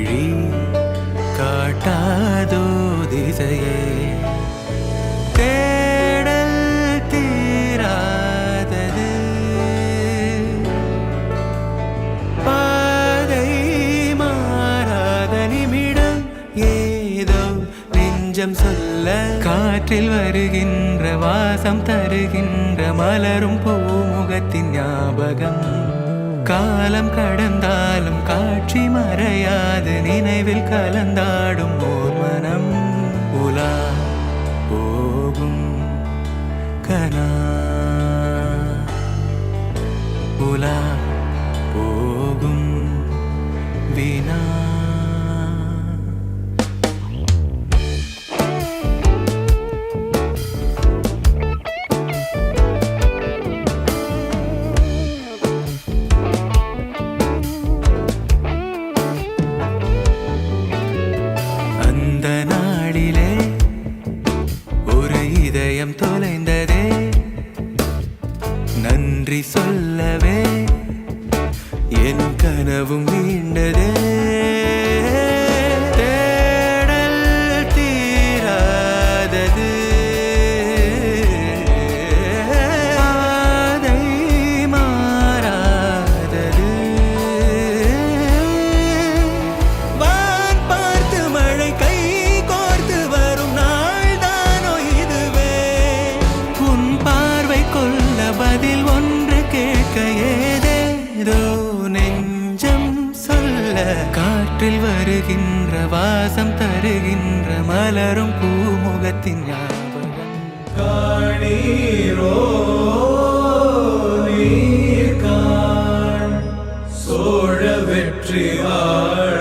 விழி காட்டாதோ திசையே தேடல் தீராதது பாதை மாறாத நிமிடம் ஏதோ நெஞ்சம் சொல்ல காற்றில் வருகின்ற வாசம் தருகின்ற மலரும் பூமுகத்தின் ஞாபகம் காலம் கடந்தாலும் காட்சி மறையாது நினைவில் கலந்தாடும் ஓர் மனம் உலா போகும் கனா உலா போகும் வினா அந்த நாளிலே ஒரு இதயம் தொலைந்ததே நன்றி சொல்லவே என் கனவும் மீண்டதே தேடல் தீராதது பாதை மாறாதது வான் பார்த்து மழை கை கோர்த்து வரும் நாள் தானோ இதுவே உன் பார்வை கொள்ள பதில் ஒன்று கேட்க ஏதேதோ நெஞ்சம் சொல்ல காற்றில் வருகின்ற வாசம் தருகின்ற மலரும் பூமுகத்தின் ஞாபகம் காணீரோ நீர் காண் சோழ வெற்றி ஆள்